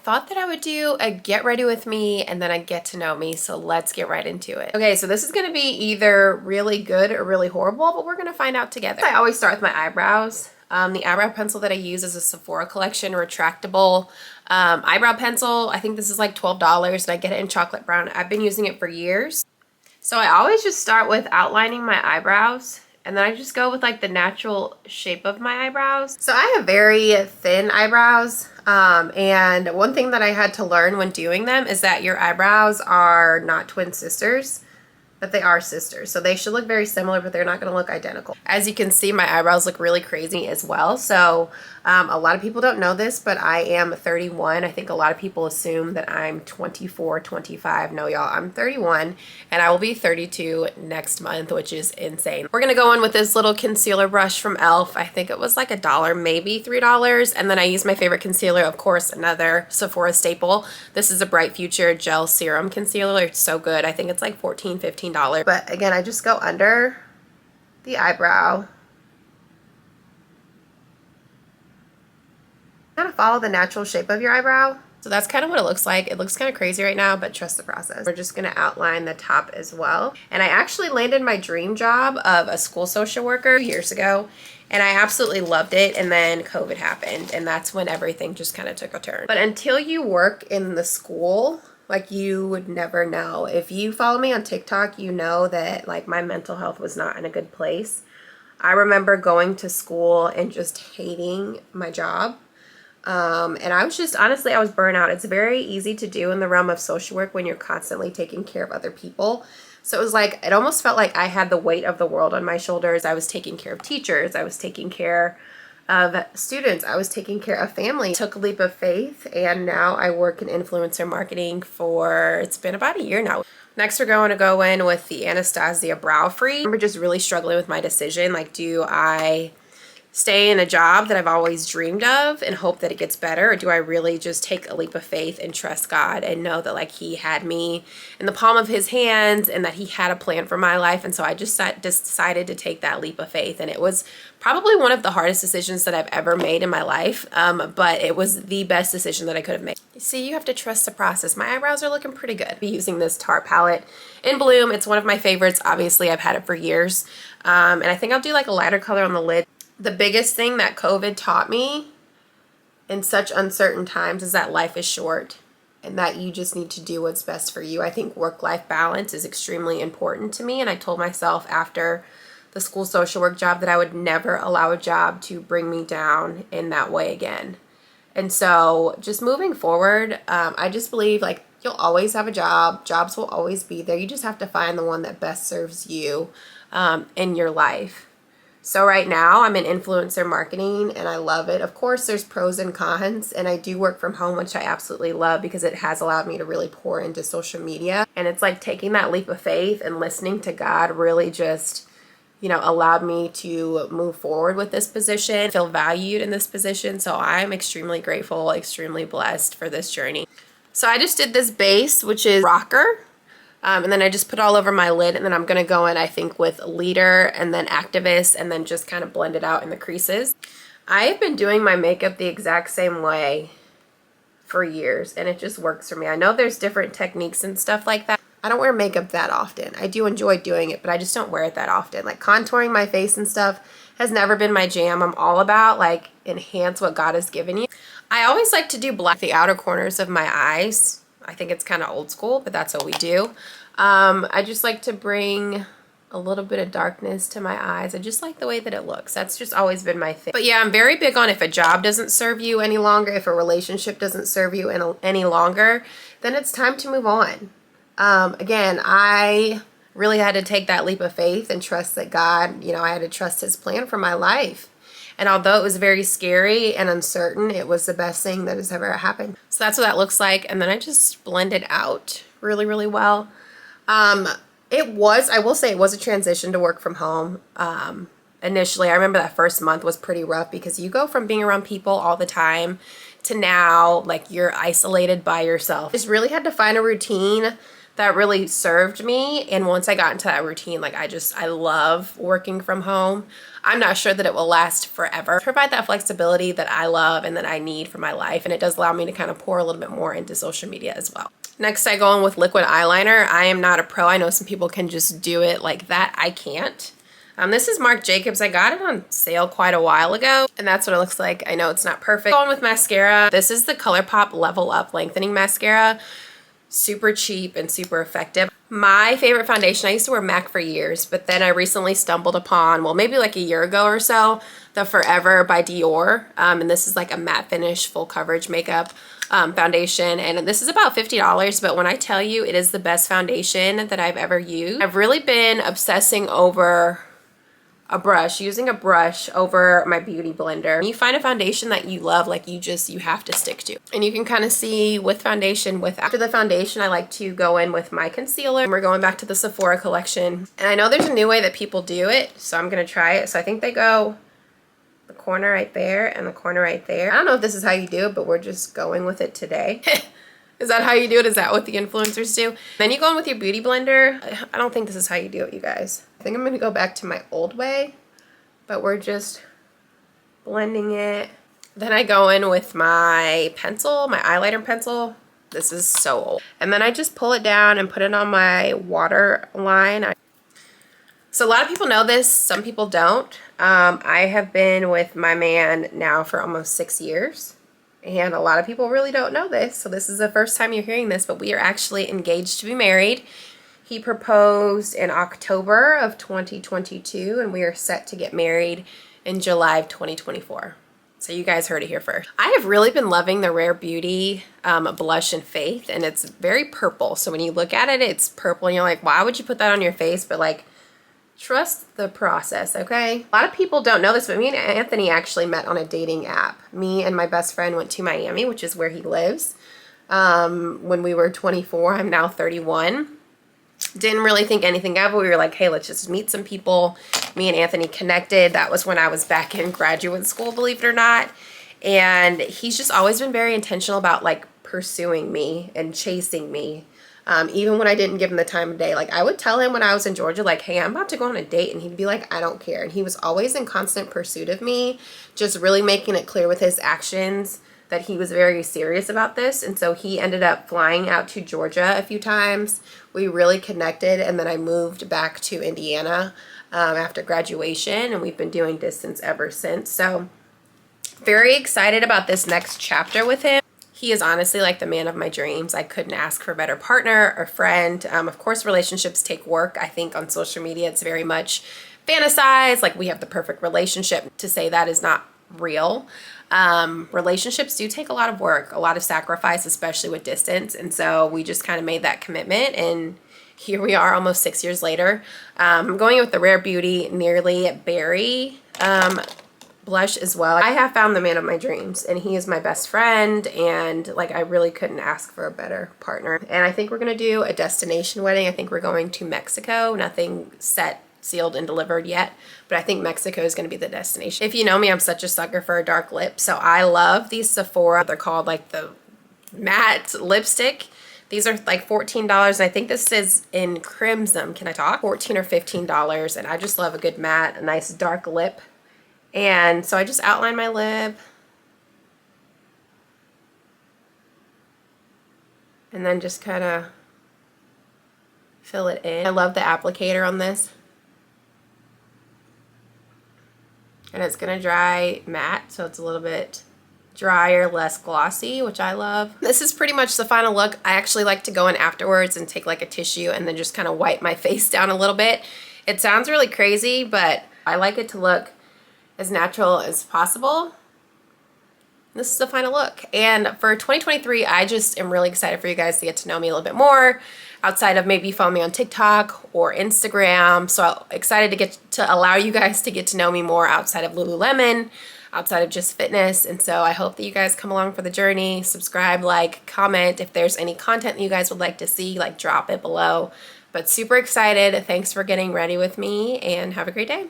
Thought that I would do a get ready with me and then a get to know me, so let's get right into it. Okay, so this is gonna be either really good or really horrible, but we're gonna find out together. I always start with my eyebrows. The eyebrow pencil that I use is a Sephora Collection retractable eyebrow pencil. I think this is like $12 and I get it in chocolate brown. I've been using it for years. So I always just start with outlining my eyebrows, and then I just go with like the natural shape of my eyebrows. So I have very thin eyebrows. And one thing that I had to learn when doing them is that your eyebrows are not twin sisters, but they are sisters. So they should look very similar, but they're not going to look identical. As you can see, my eyebrows look really crazy as well. So a lot of people don't know this, but I am 31. I think a lot of people assume that I'm 24, 25. No, y'all, I'm 31 and I will be 32 next month, which is insane. We're going to go in with this little concealer brush from e.l.f. I think it was like $1, maybe $3. And then I use my favorite concealer, of course, another Sephora staple. This is a Bright Future Gel Serum Concealer. It's so good. I think it's like $14, $15. But again, I just go under the eyebrow. Kind of follow the natural shape of your eyebrow. So that's kind of what it looks like. It looks kind of crazy right now, but trust the process. We're just gonna outline the top as well. And I actually landed my dream job of a school social worker years ago, and I absolutely loved it. And then COVID happened, and that's when everything just kind of took a turn. But until you work in the school, like, you would never know. If you follow me on TikTok, you know that like my mental health was not in a good place. I remember going to school and just hating my job. And I was just, honestly, I was burnt out. It's very easy to do in the realm of social work when you're constantly taking care of other people. So it was like, it almost felt like I had the weight of the world on my shoulders. I was taking care of teachers. I was taking care of students. I was taking care of family. Took a leap of faith, and now I work in influencer marketing for, it's been about a year now. Next, we're going to go in with the Anastasia Brow Free. I remember just really struggling with my decision. Like, do I stay in a job that I've always dreamed of and hope that it gets better, or do I really just take a leap of faith and trust God and know that like he had me in the palm of his hands and that he had a plan for my life? And so I just decided to take that leap of faith, and it was probably one of the hardest decisions that I've ever made in my life, but it was the best decision that I could have made. See, you have to trust the process. My eyebrows are looking pretty good. I'll be using this Tarte palette in Bloom. It's one of my favorites. Obviously, I've had it for years, and I think I'll do like a lighter color on the lid. The biggest thing that COVID taught me in such uncertain times is that life is short and that you just need to do what's best for you. I think work-life balance is extremely important to me, and I told myself after the school social work job that I would never allow a job to bring me down in that way again. And so just moving forward, I just believe like you'll always have a job. Jobs will always be there. You just have to find the one that best serves you in your life. So right now I'm in influencer marketing and I love it. Of course, there's pros and cons, and I do work from home, which I absolutely love because it has allowed me to really pour into social media. And it's like taking that leap of faith and listening to God really just, you know, allowed me to move forward with this position, feel valued in this position. So I'm extremely grateful, extremely blessed for this journey. So I just did this base, which is Rocker. And then I just put all over my lid, and then I'm going to go in, I think, with Leader and then Activist, and then just kind of blend it out in the creases. I've been doing my makeup the exact same way for years, and it just works for me. I know there's different techniques and stuff like that. I don't wear makeup that often. I do enjoy doing it, but I just don't wear it that often. Like contouring my face and stuff has never been my jam. I'm all about like enhance what God has given you. I always like to do black the outer corners of my eyes. I think it's kind of old school, but that's what we do. I just like to bring a little bit of darkness to my eyes. I just like the way that it looks. That's just always been my thing. But yeah, I'm very big on if a job doesn't serve you any longer, if a relationship doesn't serve you any longer, then it's time to move on. Again, I really had to take that leap of faith and trust that God, you know, I had to trust his plan for my life. And although it was very scary and uncertain, it was the best thing that has ever happened. So that's what that looks like. And then I just blend it out really, really well. It was, I will say it was a transition to work from home. Initially, I remember that first month was pretty rough because you go from being around people all the time to now, like, you're isolated by yourself. Just really had to find a routine that really served me. And once I got into that routine, like I love working from home. I'm not sure that it will last forever. Provide that flexibility that I love and that I need for my life. And it does allow me to kind of pour a little bit more into social media as well. Next, I go in with liquid eyeliner. I am not a pro. I know some people can just do it like that. I can't. This is Marc Jacobs. I got it on sale quite a while ago, and that's what it looks like. I know it's not perfect. Going with mascara. This is the ColourPop Level Up Lengthening Mascara. Super cheap and super effective. My favorite foundation, I used to wear MAC for years, but then I recently stumbled upon, well, maybe like a year ago or so, the Forever by Dior. And this is like a matte finish, full coverage makeup foundation. And this is about $50, but when I tell you it is the best foundation that I've ever used, I've really been obsessing over using a brush over my beauty blender. When you find a foundation that you love, like you have to stick to. And you can kind of see with foundation, after the foundation, I like to go in with my concealer. And we're going back to the Sephora collection. And I know there's a new way that people do it, so I'm gonna try it. So I think they go the corner right there and the corner right there. I don't know if this is how you do it, but we're just going with it today. Is that how you do it? Is that what the influencers do? Then you go in with your beauty blender. I don't think this is how you do it, you guys. I think I'm gonna go back to my old way, but we're just blending it. Then I go in with my pencil, my eyeliner pencil. This is so old. And then I just pull it down and put it on my waterline. So a lot of people know this, some people don't. I have been with my man now for almost 6 years. And a lot of people really don't know this, so this is the first time you're hearing this, but we are actually engaged to be married. He proposed in October of 2022, and we are set to get married in July of 2024. So you guys heard it here first. I have really been loving the Rare Beauty blush in Faith, and it's very purple. So when you look at it, it's purple, and you're like, why would you put that on your face? But like, trust the process, okay? A lot of people don't know this, but me and Anthony actually met on a dating app. Me and my best friend went to Miami, which is where he lives, when we were 24. I'm now 31. Didn't really think anything of it. We were like, hey, let's just meet some people. Me and Anthony connected. That was when I was back in graduate school, believe it or not. And he's just always been very intentional about like pursuing me and chasing me. Even when I didn't give him the time of day. Like I would tell him when I was in Georgia, like, hey, I'm about to go on a date, and he'd be like, I don't care. And he was always in constant pursuit of me, just really making it clear with his actions that he was very serious about this. And so he ended up flying out to Georgia a few times. We really connected, and then I moved back to Indiana after graduation, and we've been doing distance ever since. So very excited about this next chapter with him. He is honestly like the man of my dreams. I couldn't ask for a better partner or friend. Of course, relationships take work. I think on social media, it's very much fantasized, like we have the perfect relationship. To say that is not real. Relationships do take a lot of work, a lot of sacrifice, especially with distance. And so we just kind of made that commitment, and here we are almost 6 years later. I'm going with the Rare Beauty Nearly Berry blush as well. I have found the man of my dreams, and he is my best friend, and like I really couldn't ask for a better partner. And I think we're gonna do a destination wedding. I think we're going to Mexico. Nothing set, sealed, and delivered yet, but I think Mexico is gonna be the destination. If you know me, I'm such a sucker for a dark lip, so I love these Sephora. They're called like the matte lipstick. These are like $14, and I think this is in Crimson. Can I talk? $14 or $15, and I just love a good matte, a nice dark lip. And so I just outline my lip. And then just kind of fill it in. I love the applicator on this. And it's going to dry matte, so it's a little bit drier, less glossy, which I love. This is pretty much the final look. I actually like to go in afterwards and take like a tissue and then just kind of wipe my face down a little bit. It sounds really crazy, but I like it to look as natural as possible. This is the final look. And for 2023, I just am really excited for you guys to get to know me a little bit more outside of maybe follow me on TikTok or Instagram. So excited to get to allow you guys to get to know me more outside of Lululemon, outside of just fitness. And so I hope that you guys come along for the journey. Subscribe, like, comment. If there's any content that you guys would like to see, like drop it below. But super excited. Thanks for getting ready with me, and have a great day.